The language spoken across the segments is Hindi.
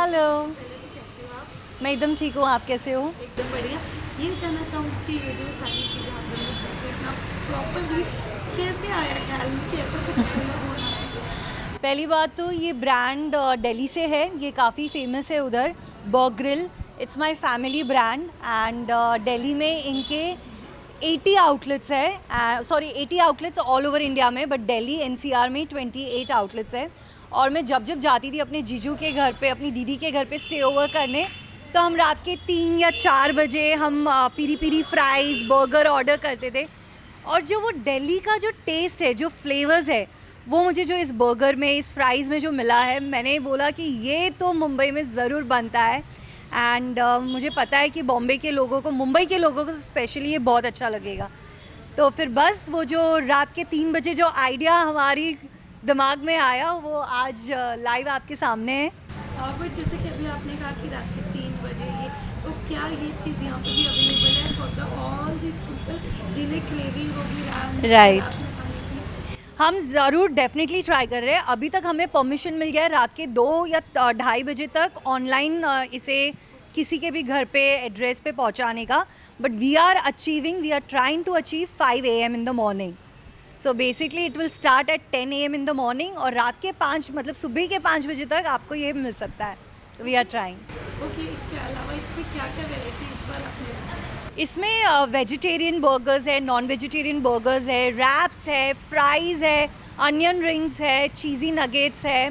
हेलो। पहले तो कैसे हो आप? मैं एकदम ठीक हूँ, आप कैसे हो? एकदम बढ़िया। ये जानना चाहूँगी कि ये जो सारी चीज़ें आप जब लोग करते हैं इतना प्रॉपरली कैसे आया ख्याल में कि ऐसा कुछ अलग होना चाहिए? पहली बात तो ये ब्रांड दिल्ली से है, ये काफ़ी फेमस है उधर। Burgrill, it's my family brand and Delhi में इनके 80 आउटलेट्स है, sorry 80 outlets all over India में, बट दिल्ली एनसीआर में 28 आउटलेट्स है। और मैं जब जब जाती थी अपने जीजू के घर पे, अपनी दीदी के घर पे स्टे ओवर करने, तो हम रात के 3 या 4 बजे हम पीरी पीरी फ्राइज़ बर्गर ऑर्डर करते थे। और जो वो दिल्ली का जो टेस्ट है, जो फ्लेवर्स है, वो मुझे जो इस बर्गर में, इस फ्राइज़ में जो मिला है, मैंने बोला कि ये तो मुंबई में ज़रूर बनता है। एंड मुझे पता है कि बॉम्बे के लोगों को, मुंबई के लोगों को स्पेशली ये बहुत अच्छा लगेगा। तो फिर बस वो जो रात के 3 बजे जो आइडिया हमारी दिमाग में आया, वो आज लाइव आपके सामने है। बट जैसे कि अभी आपने कहा कि रात के 3 बजे ये, तो क्या ये चीज़ यहाँ पे भी अवेलेबल है for the all this people जिन्हें क्रेविंग होगी राइट। रात में खाने की? हम ज़रूर डेफिनेटली ट्राई कर रहे हैं। अभी तक हमें परमिशन मिल गया है रात के 2 या 2:30 बजे तक ऑनलाइन इसे किसी के भी घर पे एड्रेस पे पहुंचाने का। But we are trying to achieve 5 AM in the morning. So basically it will start at 10 AM in the morning, और रात के 5, मतलब सुबह के 5 बजे तक आपको ये मिल सकता है। We are trying. ओके, इसके अलावा इसमें क्या क्या वेराइटी इस बार आपने? इसमें वेजिटेरियन बर्गर्स है, नॉन वेजिटेरियन बर्गर्स है, रैप्स है, फ्राइज़ है, अनियन रिंग्स है, चीज़ी नगेट्स है,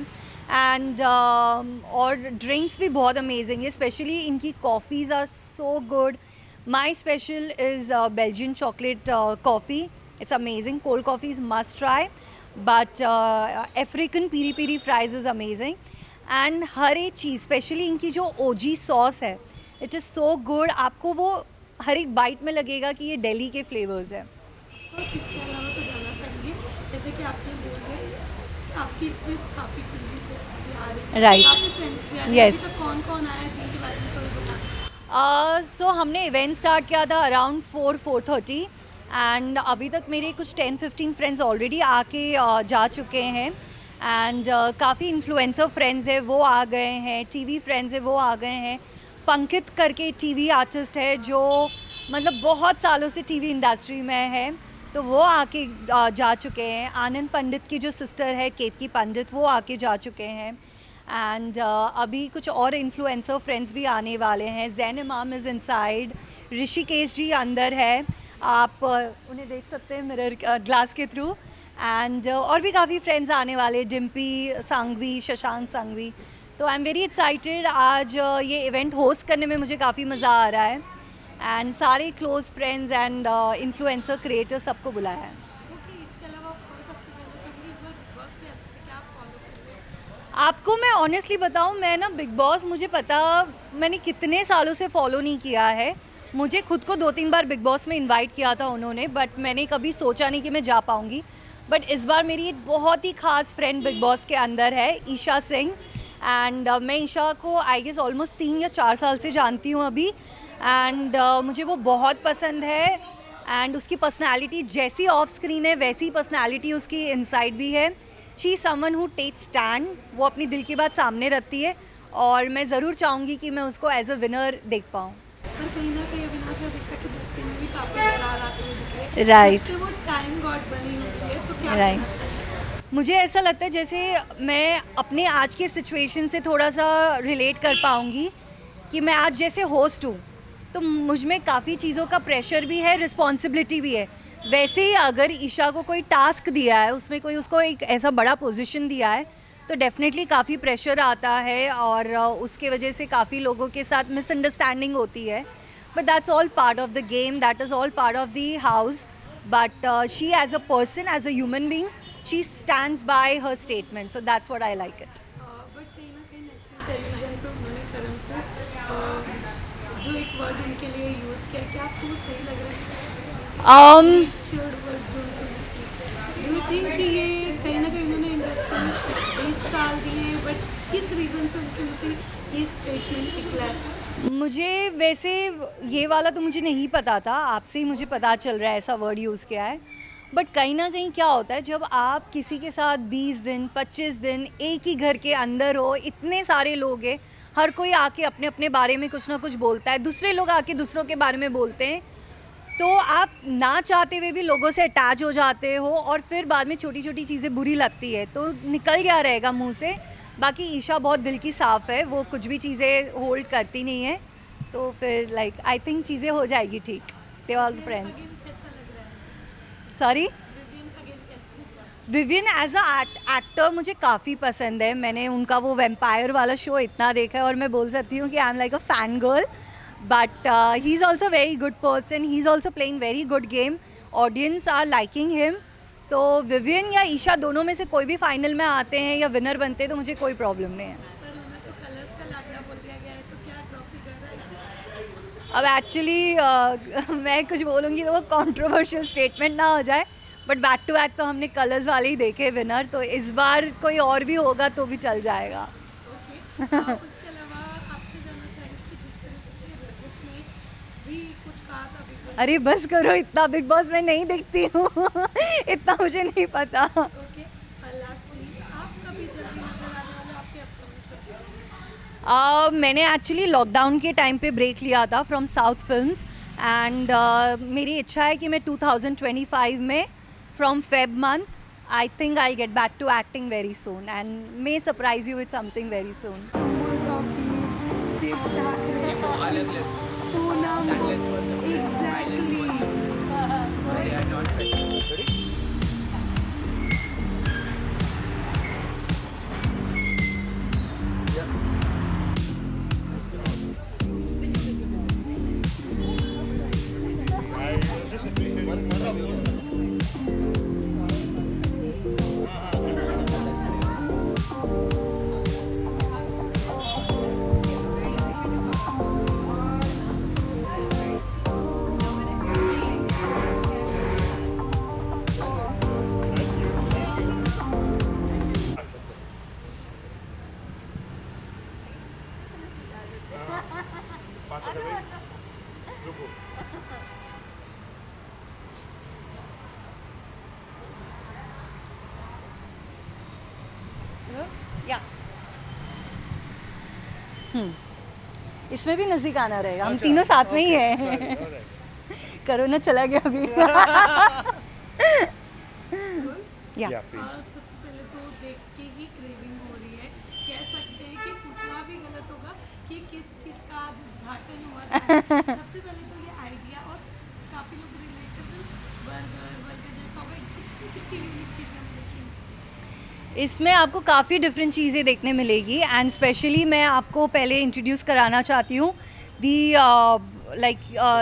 एंड और ड्रिंक्स भी बहुत अमेजिंग है। स्पेशली इनकी coffees are so good. My special is Belgian chocolate coffee. It's amazing. Cold coffee is must try, but African peri peri fries is amazing. And हर एक चीज़, स्पेशली इनकी जो ओजी सॉस है, इट इज़ सो गुड। आपको वो हर एक बाइट में लगेगा कि ये दिल्ली के फ्लेवर्स हैं। और इसके अलावा तो जानना चाहेंगे, जैसे कि आपने बोला कि आपकी इसमें काफ़ी टीवी सेट्स भी आ रही हैं, राइट। काफ़ी फ्रेंड्स भी आ रहे हैं, यस। अभी तक कौन कौन आया है जिनके बारे में थोड़ा बताएं? सो हमने इवेंट स्टार्ट किया था अराउंड 4-4:30, एंड अभी तक मेरे कुछ 10-15 फ्रेंड्स ऑलरेडी आके जा चुके हैं। एंड काफ़ी इन्फ्लुएंसर फ्रेंड्स है, वो आ गए हैं। टीवी फ्रेंड्स है, वो आ गए हैं। पंकित करके टीवी आर्टिस्ट है, जो मतलब बहुत सालों से टीवी इंडस्ट्री में है, तो वो आके जा चुके हैं। आनंद पंडित की जो सिस्टर है केतकी पंडित, वो आके जा चुके हैं। एंड अभी कुछ और इन्फ्लुएंसर फ्रेंड्स भी आने वाले हैं। जैन इमाम इज़ इनसाइड, ऋषिकेश जी अंदर है, आप उन्हें देख सकते हैं मिरर ग्लास के थ्रू। एंड और भी काफ़ी फ्रेंड्स आने वाले, डिम्पी सांघवी, शशांक सांघवी। तो आई एम वेरी एक्साइटेड। आज ये इवेंट होस्ट करने में मुझे काफ़ी मज़ा आ रहा है, एंड सारे close friends and influencer creator सबको बुलाया है। ओके, इसके अलावा ऑफ कोर्स आपसे जानना चाहूँगी, इस बार बिग बॉस भी आ चुका है, क्या आप फॉलो कर रहे हो? आपको मैं ऑनेस्टली बताऊं, मैं ना बिग बॉस, मुझे पता, मैंने कितने सालों से फॉलो नहीं किया है। मुझे खुद को 2-3 बार बिग बॉस में इनवाइट किया था उन्होंने, बट मैंने कभी सोचा नहीं कि मैं जा पाऊंगी। बट इस बार मेरी एक बहुत ही खास फ्रेंड बिग बॉस के अंदर है, ईशा सिंह। एंड मैं ईशा को आई गेस ऑलमोस्ट 3 या 4 साल से जानती हूँ अभी। एंड मुझे वो बहुत पसंद है। एंड उसकी पर्सनालिटी जैसी ऑफ स्क्रीन है, वैसी पर्सनालिटी उसकी इनसाइड भी है। She someone who take stand, वो अपनी दिल की बात सामने रखती है, और मैं ज़रूर चाहूँगी कि मैं उसको एज अ विनर देख पाऊँ। पर कहीं ना कहीं अविनाश और दिशा की दोस्ती में भी काफ़ी दरार आते हुए दिख रही है, राइट। जब से वो टाइम गॉड बनी हुई है, तो क्या राइट। कहना चाहिए? मुझे ऐसा लगता है जैसे मैं अपने आज के सिचुएशन से थोड़ा सा रिलेट कर पाऊँगी, कि मैं आज जैसे होस्ट हूँ, तो मुझ में काफ़ी चीज़ों का प्रेशर भी है, रिस्पॉन्सिबिलिटी भी है। वैसे ही अगर ईशा को कोई टास्क दिया है, उसमें कोई उसको एक ऐसा बड़ा पोजीशन दिया है, तो डेफिनेटली काफ़ी प्रेशर आता है, और उसके वजह से काफ़ी लोगों के साथ मिसअंडरस्टैंडिंग होती है। But that's all part of the game, that is all part of the house. But she, as a person, as a human being, she stands by her statement. So that's what I like it. But कहीं ना कहीं नेशनल टेलीविजन पे उन्होंने करण को जो एक वर्ड उनके लिए यूज़ किया, क्या आपको वो सही लग रहा है? Um, रिचर्ड वर्ड जो उनको यूज़ किया, डू यू थिंक कि ये कहीं ना कहीं उन्होंने इंडस्ट्री में 20 साल दिए, बट किस रीज़न से उनके मुँह से ये स्टेटमेंट निकला है? मुझे वैसे ये वाला तो मुझे नहीं पता था, आपसे ही मुझे पता चल रहा है ऐसा वर्ड यूज़ किया है। बट कहीं ना कहीं क्या होता है, जब आप किसी के साथ 20 दिन 25 दिन एक ही घर के अंदर हो, इतने सारे लोग हैं, हर कोई आके अपने अपने बारे में कुछ ना कुछ बोलता है, दूसरे लोग आके दूसरों के बारे में बोलते हैं, तो आप ना चाहते हुए भी लोगों से अटैच हो जाते हो और फिर बाद में छोटी छोटी चीज़ें बुरी लगती है तो निकल गया रहेगा मुंह से। बाकी ईशा बहुत दिल की साफ़ है, वो कुछ भी चीज़ें होल्ड करती नहीं है, तो फिर लाइक आई थिंक चीज़ें हो जाएगी ठीक। They all friends. कैसा लग रहा है सॉरी, विवियन अगेन कैसा? विवियन एज अ एक्टर मुझे काफ़ी पसंद है। मैंने उनका वो वैम्पायर वाला शो इतना देखा है और मैं बोल सकती हूँ कि I am like a fan girl. But he is also very good person, he is also playing very good game, audience are liking him. तो विवियन या ईशा दोनों में से कोई भी फाइनल में आते हैं या विनर बनते हैं तो मुझे कोई प्रॉब्लम नहीं है। पर उन्हें तो कलर्स का लाडला बोल दिया गया है, तो क्या ट्रॉफी कर रहा है? अब एक्चुअली मैं कुछ बोलूँगी तो वो कंट्रोवर्शियल स्टेटमेंट ना हो जाए, बट बैक टू बैक तो हमने कलर्स वाले ही देखे विनर, तो इस बार कोई और भी होगा तो भी चल जाएगा। ओके, उसके अलावा आपसे जानना चाहेंगे कि जिस तरीके से रजत ने भी कुछ कहा था बिग बॉस। अरे बस करो, इतना बिग बॉस मैं नहीं देखती हूँ इतना मुझे नहीं पता। ओके, लास्टली आप कभी जल्दी नजर आने वाले आपके अपकमिंग प्रोजेक्ट्स? मैंने एक्चुअली लॉकडाउन के टाइम पे ब्रेक लिया था फ्रॉम साउथ फिल्म्स एंड मेरी इच्छा है कि मैं 2025 में from Feb month I think I get back to acting very soon and may surprise you with something very soon. या इसमें भी नजदीक आना रहेगा, हम तीनों साथ में ही हैं। कोरोना चला गया अभी। या सबसे पहले तो देख के ही क्रेविंग हो रही है, कह सकते हैं कि पूछना भी गलत होगा कि किस चीज़ का आज उद्घाटन हुआ था। सबसे पहले तो ये आइडिया और काफ़ी लोग रिलेटेबल बर्गर जैसा होगा, इसमें कितनी यूनिक चीज़ें हम देखेंगे? इसमें आपको काफ़ी डिफरेंट चीज़ें देखने मिलेगी एंड स्पेशली मैं आपको पहले इंट्रोड्यूस कराना चाहती हूँ the like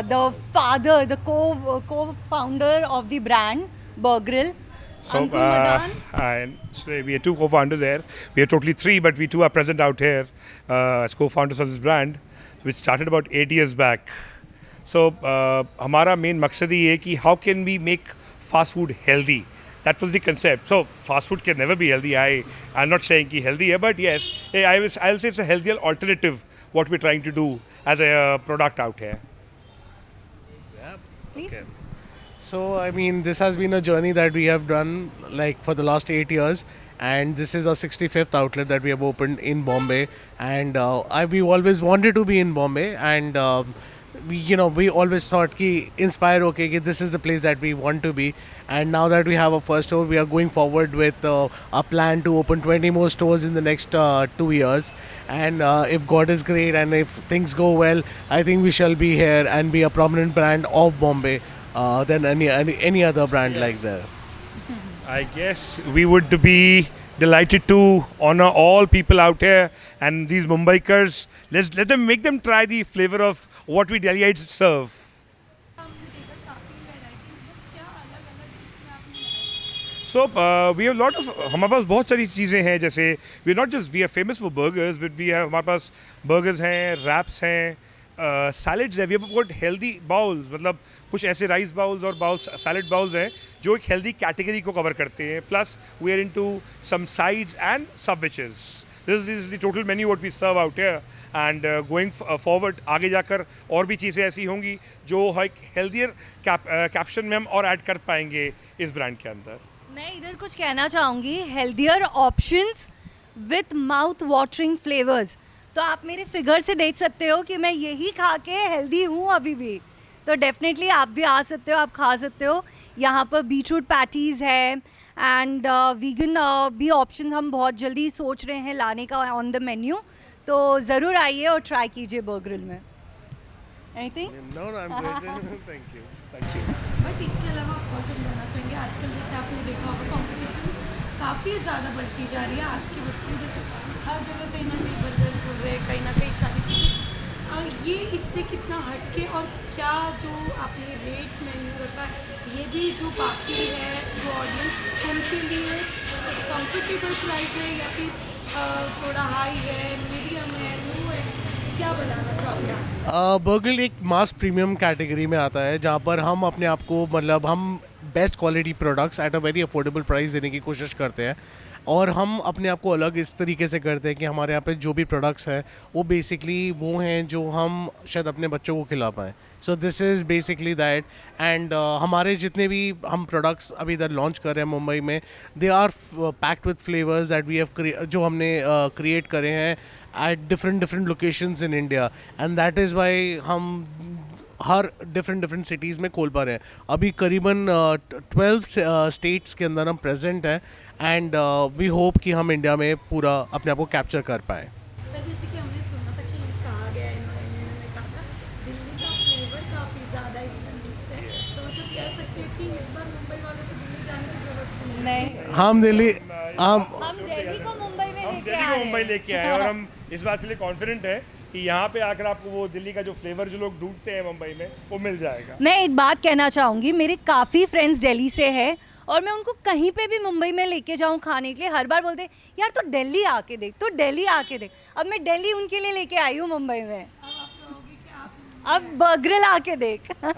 the father, the co founder of the brand Burgrill. So, and so we are two co-founders there. We are totally three, but we two are present out here as co-founders of this brand, which started about 8 years back. So, हमारा main मकसद ही है कि how can we make fast food healthy? That was the concept. So, fast food can never be healthy. I'm not saying कि healthy है, but yes, I'll say it's a healthier alternative. What we're trying to do as a product out here. Please. So, I mean, this has been a journey that we have done like for the last 8 years, and this is our 65th outlet that we have opened in Bombay. And we always wanted to be in Bombay, and we always thought ki inspire okay ki this is the place that we want to be. And now that we have a first store, we are going forward with a plan to open 20 more stores in the next 2 years. And if God is great and if things go well, I think we shall be here and be a prominent brand of Bombay than any other brand like that. I guess we would be delighted to honor all people out here and these Mumbaikars. Let them make them try the flavor of what we Delhiites serve. हमने देखा काफ़ी वैराइटीज़, बट क्या अलग-अलग इसमें आपने So we have a lot of हमारे पास बहुत सारी चीज़ें हैं, जैसे we are not just we are famous for burgers, but we have हमारे पास burgers हैं, wraps हैं, salads हैं, we have got healthy bowls, मतलब कुछ ऐसे rice bowls और bowls salad bowls हैं जो एक healthy category को cover करते हैं, plus we are into some sides and sandwiches. This is the total menu what we serve out here and going forward आगे जाकर और भी चीज़ें ऐसी होंगी जो एक हेल्दियर कैप्शन में हम और ऐड कर पाएंगे इस ब्रांड के अंदर. मैं इधर कुछ कहना चाहूँगी, healthier options with mouth watering flavours. तो आप मेरे फिगर से देख सकते हो कि मैं यही खा के हेल्दी हूँ अभी भी. तो डेफिनेटली आप भी आ सकते हो, आप खा सकते हो. यहाँ पर बीटरूट पैटीज़ है एंड वीगन भी ऑप्शन हम बहुत जल्दी सोच रहे हैं लाने का ऑन द मेन्यू. तो ज़रूर आइए और ट्राई कीजिए बर्गरिल में. Anything? No, no, I'm great. Thank you. Thank you. But इसके अलावा ऑफकोर्स हम कहना चाहेंगे आजकल जैसे आपने देखा होगा कंपटीशन काफ़ी ज़्यादा बढ़ती जा रही है आज के वक्त में. जैसे हर जगह कहीं ना कहीं बर्गर खुल रहे हैं, कहीं ना कहीं सारी चीज़ें. ये इससे कितना हटके और क्या जो आपने रेट मेन्यू रखा है ये भी जो बाकी है जो ऑडियंस उनके लिए कंफर्टेबल प्राइस है या फिर थोड़ा हाई है, मीडियम है, लो है, क्या बनाना चाहोगे आप? बर्गरिल एक मास प्रीमियम कैटेगरी में आता है जहाँ पर हम अपने आप को मतलब हम best quality products at a very affordable price देने की कोशिश करते हैं. और हम अपने आप को अलग इस तरीके से करते हैं कि हमारे यहाँ पे जो भी प्रोडक्ट्स हैं वो बेसिकली वो हैं जो हम शायद अपने बच्चों को खिला पाएँ. So this is basically that. And हमारे जितने भी हम प्रोडक्ट्स अभी इधर लॉन्च कर रहे हैं मुंबई में, they are packed with flavours that we have जो हमने क्रिएट करे हैं at different locations in India. And that is why हम हर डिफरेंट सिटीज़ में खोल पा रहे हैं. अभी करीबन 12 स्टेट्स के अंदर हम प्रेजेंट हैं एंड वी होप कि हम इंडिया में पूरा अपने आप को कैप्चर कर पाएँ. तो जैसे कि हमने सुना था कि कहा गया है इन्होंने कहा था दिल्ली का फ्लेवर काफ़ी ज़्यादा इसमें मिक्स है. तो मतलब कह सकते हैं कि इस बार मुंबई वालों को दिल्ली जाने की ज़रूरत नहीं. हम दिल्ली हम दिल्ली को मुंबई में हम लेके दिल्ली आए. को मुंबई लेके आए और हम इस बात के लिए कॉन्फिडेंट है कि यहाँ पे आकर आपको वो दिल्ली का जो फ्लेवर जो लोग ढूंढते हैं मुंबई में वो मिल जाएगा. मैं एक बात कहना चाहूँगी, मेरे काफ़ी फ्रेंड्स दिल्ली से हैं और मैं उनको कहीं पे भी मुंबई में लेके जाऊँ खाने के लिए हर बार बोलते हैं यार तो दिल्ली आके देख, तो दिल्ली आके देख. अब मैं दिल्ली उनके लिए लेके आई हूँ मुंबई में. अब आप कहोगे कि आप अब बर्गरिल आके देख. ग्रेट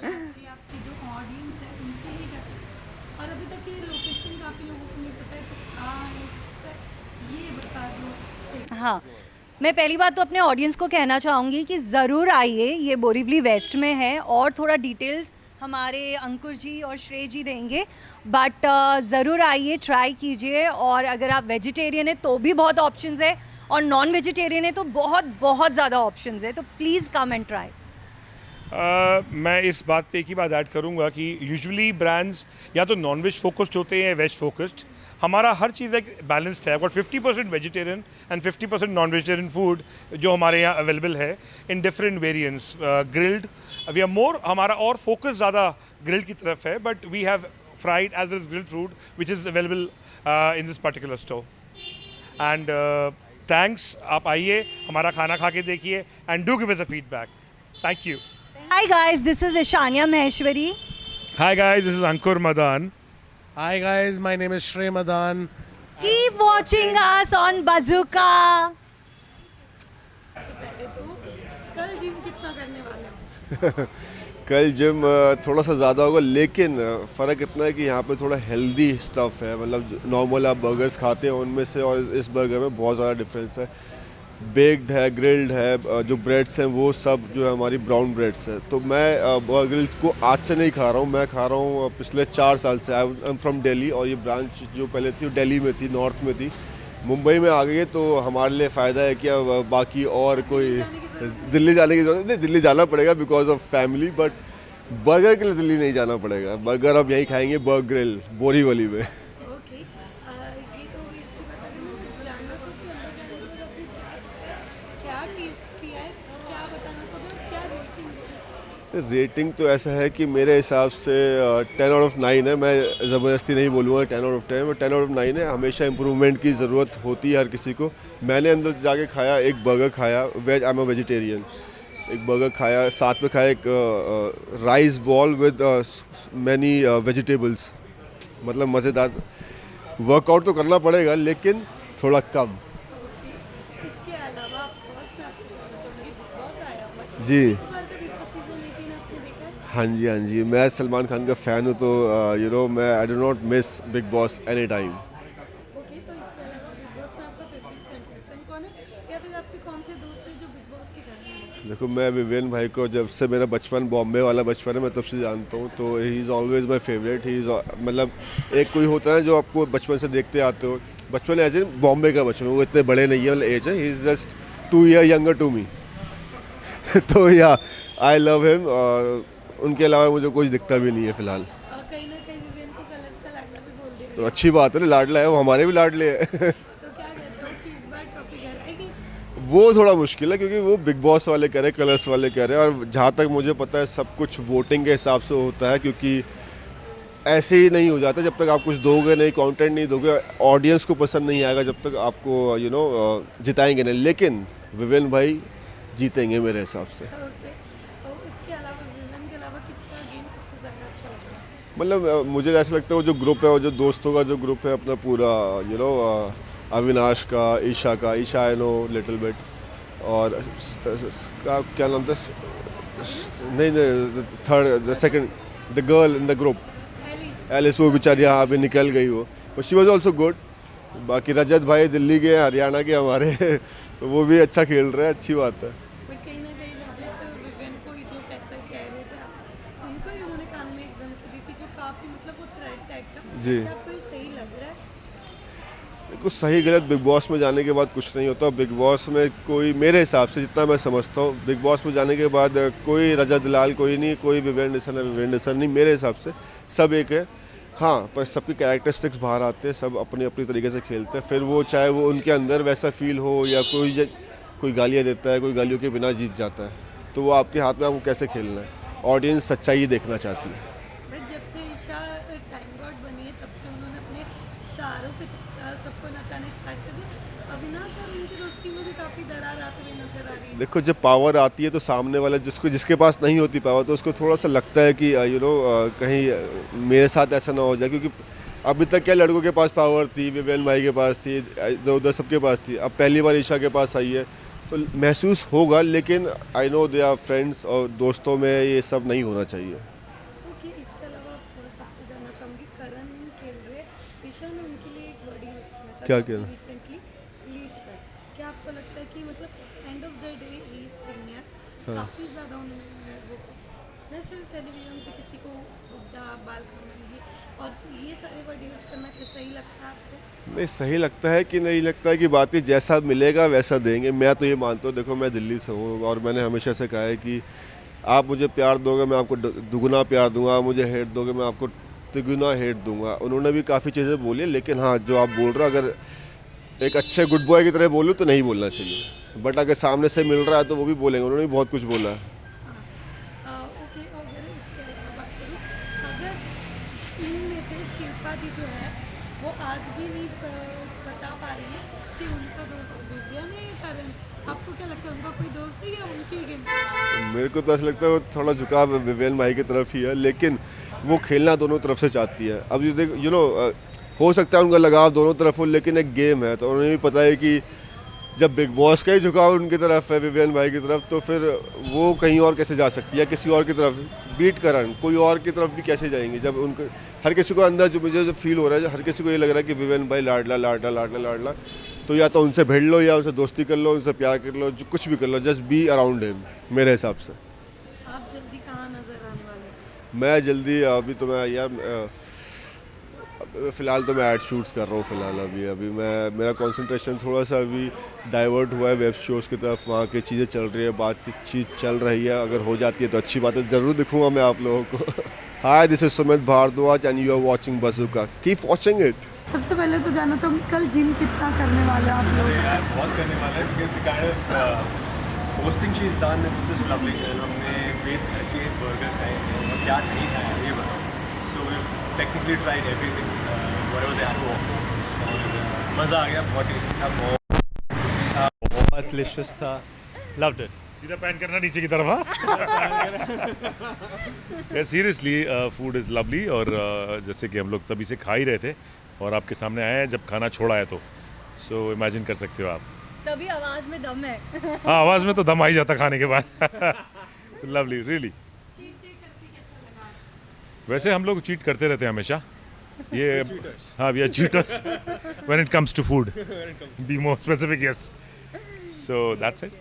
लस्सी आपकी जो ऑडियंस है उनके लिए करते हैं. और अभी तक ये लोकेशन काफ़ी लोगों को नहीं पता है तो कहाँ है सर ये बता दो. हाँ, मैं पहली बात तो अपने ऑडियंस को कहना चाहूँगी कि ज़रूर आइए. ये बोरीवली वेस्ट में है और थोड़ा डिटेल्स हमारे अंकुर जी और श्रेय जी देंगे. बट ज़रूर आइए, ट्राई कीजिए. और अगर आप वेजिटेरियन है तो भी बहुत ऑप्शंस है और नॉन वेजिटेरियन है तो बहुत ज़्यादा ऑप्शंस है. तो प्लीज़ कम एंड ट्राई. मैं इस बात पे एक ही बात ऐड करूँगा कि यूजुअली ब्रांड्स या तो नॉन वेज फोकस्ड होते हैं या वेज फोकस्ड. हमारा हर चीज़ एक बैलेंस्ड है. About 50% vegetarian and 50% non vegetarian food जो हमारे यहाँ अवेलेबल है in different variants. Grilled we are more, हमारा और फोकस ज़्यादा ग्रिल्ड की तरफ है. But we have fried as well as grilled food which is available in this particular store. And thanks, आप आइए, हमारा खाना खा के देखिए and do give us a feedback. Thank you. Hi guys, this is Ishanya Maheshwari. Hi guys, this is Ankur Madan. Hi guys, my name is Shrey Madan. Keep watching us on Bazooka. पहले तो कल जिम कितना करने वाले हो? कल जिम थोड़ा सा ज़्यादा होगा, लेकिन फ़र्क इतना है कि यहाँ पे थोड़ा हेल्दी स्टफ़ है. मतलब नॉर्मल आप बर्गर्स खाते हैं उनमें से और इस बर्गर में बहुत ज़्यादा डिफरेंस है. बेक्ड है, ग्रिल्ड है, जो ब्रेड्स हैं वो सब जो है हमारी ब्राउन ब्रेड्स है. तो मैं बर्गर को आज से नहीं खा रहा हूँ, मैं खा रहा हूँ पिछले 4 साल से. आई एम फ्रॉम दिल्ली और ये ब्रांच जो पहले थी वो दिल्ली में थी, नॉर्थ में थी. मुंबई में आ गई है तो हमारे लिए फ़ायदा है कि अब बाकी और कोई दिल्ली जाने की ज़रूरत नहीं. दिल्ली जाना पड़ेगा because of family, but burger के लिए दिल्ली नहीं जाना पड़ेगा. बर्गर अब यहीं खाएंगे, बर्गरिल बोरीवली में. ओके ये तो इसके बाद अगर मैं जानना चाहती हूँ अंदर जाने के बाद आपने क्या टेस्ट किया है, क्या बताना चाहोगे और क्या रेटिंग? रेटिंग तो ऐसा है कि मेरे हिसाब से 10 आउट ऑफ 9 है. मैं ज़बरदस्ती नहीं बोलूँगा 10 out of 10, but 10 out of 9 है. हमेशा इम्प्रूवमेंट की ज़रूरत होती है हर किसी को. मैंने अंदर जाके खाया, एक बर्गर खाया, veg, I am a vegetarian. एक बर्गर खाया, साथ में खाया एक rice ball with many vegetables. मतलब मज़ेदार. वर्कआउट तो करना पड़ेगा लेकिन थोड़ा कम. इसके अलावा फर्स्ट मैं आपसे जानना चाहूँगी, बिग बॉस आया हुआ है जी, इस बार का बिग बॉस सीजन 18 आपने देखा है? हाँ जी, हाँ जी. मैं सलमान खान का फ़ैन हूँ तो मैं I do not miss big boss any time. Okay तो इसके अलावा बिग बॉस में कौन है, या फिर आपके कौन से दोस्त हैं जो बिग बॉस के घर में हैं? देखो मैं विवेन भाई को जब से मेरा बचपन बॉम्बे वाला बचपन है मैं तब से जानता हूँ, तो he is always my favourite. He is मतलब एक कोई होता है जो आपको बचपन से देखते आते हो, बचपन एज इन बॉम्बे का बचपन, वो इतने बड़े नहीं है, मतलब एज है, he is just 2 year younger to me. तो या आई लव हिम, और उनके अलावा मुझे कुछ दिखता भी नहीं है फ़िलहाल। और कहीं ना कहीं विवेन को कलर्स का लाडला भी बोल दे तो अच्छी बात है ना, लाडला है वो, हमारे भी लाडले हैं। तो क्या कहते हो कि इस बार ट्रॉफी घर आएगी? वो थोड़ा मुश्किल है क्योंकि वो बिग बॉस वाले कह रहे, कलर्स वाले कह रहे हैं, और जहाँ तक मुझे पता है सब कुछ वोटिंग के हिसाब से होता है, क्योंकि ऐसे ही नहीं हो जाता। जब तक आप कुछ दोगे नहीं, कंटेंट नहीं दोगे, ऑडियंस को पसंद नहीं आएगा, जब तक आपको जिताएंगे नहीं। लेकिन विवेन भाई जीतेंगे मेरे हिसाब से। ओके, और उसके अलावा विवेन के अलावा किसका गेम सबसे ज़्यादा अच्छा लग रहा है? मतलब मुझे ऐसा लगता है वो जो ग्रुप है, वो जो दोस्तों का जो ग्रुप है अपना पूरा, अविनाश का, Isha I know little bit, और क्या नाम था, नहीं third second, the girl in the group, Alice, Alice, वो बेचारी यहाँ अभी निकल गई वो, but she was also good. बाकी रजत भाई दिल्ली के, हरियाणा के हमारे, तो वो भी अच्छा खेल रहे हैं, अच्छी बात है। बट कहीं ना कहीं रजत विवेन को ही जो कहता कह रहे थे उनको ही उन्होंने कान में एकदम की थी, जो काफ़ी मतलब वो थ्रेड टाइप का। जी। क्या आपको ये सही लग रहा है? कुछ सही गलत बिग बॉस में जाने के बाद कुछ नहीं होता। बिग बॉस में कोई, मेरे हिसाब से जितना मैं समझता हूँ, बिग बॉस में जाने के बाद कोई रजत दलाल कोई नहीं, कोई विवेन डिसन नहीं, मेरे हिसाब से सब एक है। हाँ, पर सबकी कैरेक्टरिस्टिक्स बाहर आते हैं, सब अपने अपनी तरीके से खेलते हैं, फिर वो चाहे वो उनके अंदर वैसा फील हो, या कोई गालियाँ देता है, कोई गालियों के बिना जीत जाता है, तो वो आपके हाथ में, आपको कैसे खेलना है। ऑडियंस सच्चाई देखना चाहती है। बट जब से ईशा टाइम गॉड बनी है तब से उन्होंने अपने इशारों पे सबको नचाने स्टार्ट कर दिया। अविनाश और उनकी दोस्ती में भी काफ़ी दरार आते हुए नजर आ रही है। देखो, जब पावर आती है तो सामने वाला जिसके पास नहीं होती पावर, तो उसको थोड़ा सा लगता है कि कहीं मेरे साथ ऐसा ना हो जाए, क्योंकि अभी तक क्या लड़कों के पास पावर थी, विवेन भाई के पास थी, इधर उधर सबके पास थी, अब पहली बार ईशा के पास आई है, तो महसूस होगा। लेकिन I know they are friends, और दोस्तों में ये सब नहीं होना चाहिए। ओके, इसके अलावा सबसे जानना चाहूँगी, करण खेल रहे ईशा ने उनके लिए एक वर्ड यूज़ किया था, क्या किया? रिसेंटली, लीच है। क्या आपको लगता है कि मतलब end of the day he is senior, काफ़ी ज़्यादा उन्होंने वो नेशनल टेलीविजन पे किसी को बुड्ढा बाल खाएंगे, और ये सारे वर्ड यूज़ करना क्या सही लगता है आपको? नहीं, सही लगता है कि नहीं लगता है कि बात ही, जैसा मिलेगा वैसा देंगे। मैं तो ये मानता हूँ, देखो मैं दिल्ली से हूँ, और मैंने हमेशा से कहा है कि आप मुझे प्यार दोगे मैं आपको दुगुना प्यार दूंगा, आप मुझे हेट दोगे मैं आपको तिगुना हेट दूंगा। उन्होंने भी काफ़ी चीज़ें बोली, लेकिन हाँ, जो आप बोल रहे हो, अगर एक अच्छे गुड बॉय की तरह बोलूँ तो नहीं बोलना चाहिए, बट अगर सामने से मिल रहा है तो वो भी बोलेंगे। उन्होंने भी बहुत कुछ बोला है। ओके, अगर इसके अलावा बात करूँ, अगर इनमें से शिल्पा जी जो है वो आज भी नहीं बता पा रही है कि उनका दोस्त विवियन है या करण, आपको क्या लगता है उनका कोई दोस्त है या उनकी गेम? मेरे को तो ऐसा लगता है वो थोड़ा झुकाव विवेन भाई की तरफ ही है, लेकिन वो खेलना दोनों तरफ से चाहती है। अब ये देख, हो सकता है उनका लगाव दोनों तरफ हो, लेकिन एक गेम है, तो उन्हें भी पता है कि जब बिग बॉस का ही झुकाव उनकी तरफ है, विवेन भाई की तरफ, तो फिर वो कहीं और कैसे जा सकती है, किसी और की तरफ बीट करन, कोई और की तरफ भी कैसे जाएंगे, जब उनको हर किसी को अंदर जो मुझे जो फील हो रहा है, हर किसी को ये लग रहा है कि विवेन भाई लाडला लाडला लाडला लाडला, तो या तो उनसे भिड़ लो, या उनसे दोस्ती कर लो, उनसे प्यार कर लो, जो कुछ भी कर लो, जस्ट बी अराउंड हिम, मेरे हिसाब से। आप जल्दी कहाँ नजर आने वाले हैं? मैं जल्दी, अभी तो मैं यार फ़िलहाल तो मैं ऐड शूट्स कर रहा हूँ फ़िलहाल। अभी मेरा कंसंट्रेशन थोड़ा सा अभी डाइवर्ट हुआ है वेब शोज़ की तरफ, वहाँ की चीज़ें चल रही है, बातचीत चल रही है, अगर हो जाती है तो अच्छी बात है, ज़रूर दिखूँगा मैं आप लोगों को। Hi, this is Sumit Bhardwaj and you are watching Bazooka, keep watching it. सबसे पहले तो जानना चाहूँगी कल जिम कितना करने वाले हैं आप लोग? यार बहुत करने वाला है, because the kind of hosting she's done, it's just lovely। हमने वेट करके बर्गर खाए हैं और क्या नहीं खाया ये बताओ। So we've technically tried everything, whatever they had to offer, और मज़ा आ गया, बहुत टेस्टी था, बहुत डिलीशियस था, loved it। सीधा पैन करना नीचे की तरफ। सीरियसली फूड इज़ लवली, और जैसे कि हम लोग तभी से खा ही रहे थे और आपके सामने आए हैं, जब खाना छोड़ा है तो सो इमेजिन कर सकते हो आप। तभी आवाज़ में दम है। हाँ, आवाज़ में तो दम आ ही जाता खाने के बाद। Lovely, really. वैसे हम लोग चीट करते रहते हैं हमेशा, ये हाँ, we are cheaters when it comes to food, be more specific. Yes, So that's it.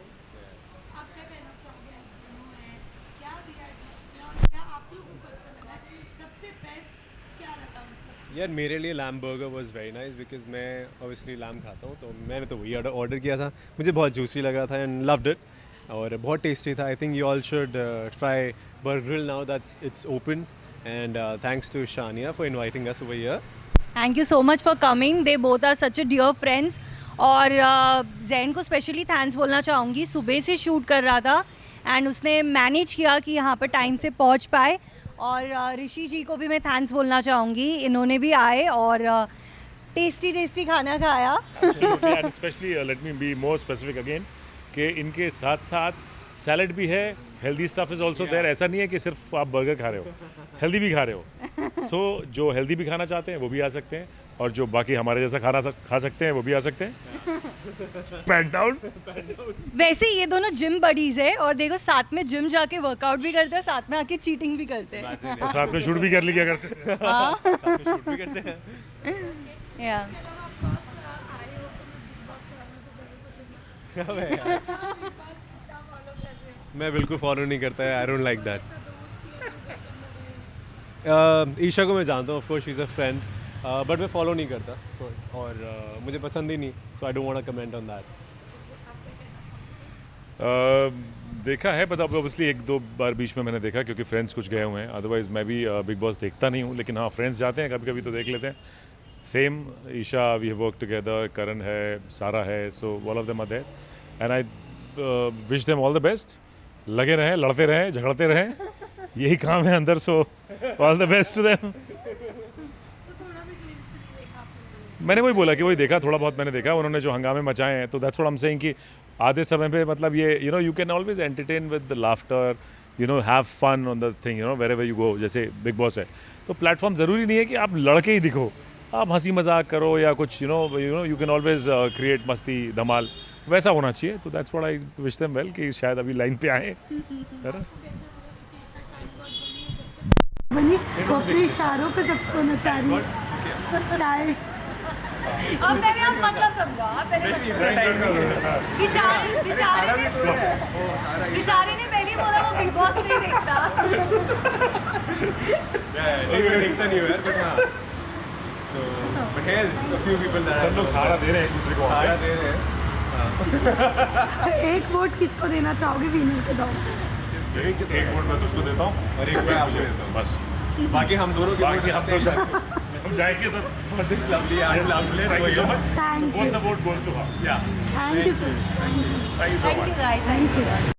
आप क्या कहना चाहोगे एज मेनू है क्या दिया डिश में और क्या आप लोगों को अच्छा लगा सबसे बेस्ट क्या लगा मतलब यार मेरे लिए lamb burger was very nice because मैं ऑब्वियसली लैम खाता हूँ तो मैंने तो वही ऑर्डर किया था. मुझे बहुत जूसी लगा था एंड लव्ड इट और बहुत टेस्टी था. I think you all should try Burger Grill now that's its open and thanks to Shania for inviting us over here. Thank you so much for coming. They both are such a dear friends. और जैन को स्पेशली थैंक्स बोलना चाहूँगी. सुबह से शूट कर रहा था एंड उसने मैनेज किया कि यहाँ पर टाइम से पहुँच पाए. और ऋषि जी को भी मैं थैंक्स बोलना चाहूँगी. इन्होंने भी आए और टेस्टी टेस्टी खाना खाया. Absolutely, and especially let me be more specific again कि इनके साथ साथ सैलड भी है, healthy stuff is also there. ऐसा नहीं है कि सिर्फ आप बर्गर खा रहे हो, हेल्दी भी खा रहे हो. सो जो हेल्दी भी खाना चाहते हैं वो भी आ सकते हैं और जो बाकी हमारे जैसा खाना खा सकते हैं वो भी आ सकते हैं. Pen down. वैसे ये दोनों जिम बडीज है और देखो साथ में जिम जाके वर्कआउट भी करते हैं, साथ में आके चीटिंग भी करते हैं. और साथ में शूट भी कर लिया करते हैं. शूट भी करते हैं. या अगर आप पास आए हो तो मैं बिग बॉस के बारे में तो जरूर पूछूंगी क्या बिग बॉस कितना फॉलो कर रहे हो मैं बिल्कुल फॉलो नहीं करता है. I don't like that. दोस्त या जो घर में रहे ईशा को मैं जानता हूँ of course she is a friend but मैं फॉलो नहीं करता और मुझे पसंद ही नहीं. So I don't want to comment on that. देखा है बट अब ऑब्वियसली एक दो बार बीच में मैंने देखा क्योंकि फ्रेंड्स कुछ गए हुए हैं. अदरवाइज मैं भी बिग बॉस देखता नहीं हूँ, लेकिन हाँ फ्रेंड्स जाते हैं कभी कभी तो देख लेते हैं. Same Isha, we have work together. Karan है, सारा है, so all of them are there and I wish them all the best. लगे रहें, लड़ते रहें, झगड़ते रहें, यही काम है अंदर. So all the best to them. तो थोड़ा भी ग्लिम्स नहीं देखा आपने मैंने वही बोला कि वही देखा, थोड़ा बहुत मैंने देखा. उन्होंने जो हंगामे मचाए हैं तो that's what I am saying कि आधे समय पे मतलब ये you can always entertain with the laughter, have fun on the thing, wherever you go. जैसे बिग बॉस है तो प्लेटफॉर्म ज़रूरी नहीं है कि आप लड़के ही दिखो. आप हंसी मजाक करो या कुछ यू कैन ऑलवेज क्रिएट मस्ती धमाल. वैसा होना चाहिए. तो that's what I wish them well कि शायद अभी लाइन पे आए. है ना? बनी वो अपने इशारों पे सबको नचा रही है. अब पहले आप मतलब समझो. बेचारे ने पहले बोला वो बिग बॉस नहीं देखता. मैं देखता नहीं हूँ यार बट हाँ. तो बट है a few people that सब लोग सहारा दे रहे हैं एक दूसरे को. सहारा दे रहे हैं. एक वोट किसको देना चाहोगे विनर के दो. एक वोट मैं तुझको देता हूँ और एक मैं आपको देता हूँ. बस. बाकी हम दोनों के बाकी हम तो हम जाएंगे तो lovely Thank you so much. Thank Both the vote goes to her. Yeah. Thank you sir. Thank you so much. Thank you guys. Thank you.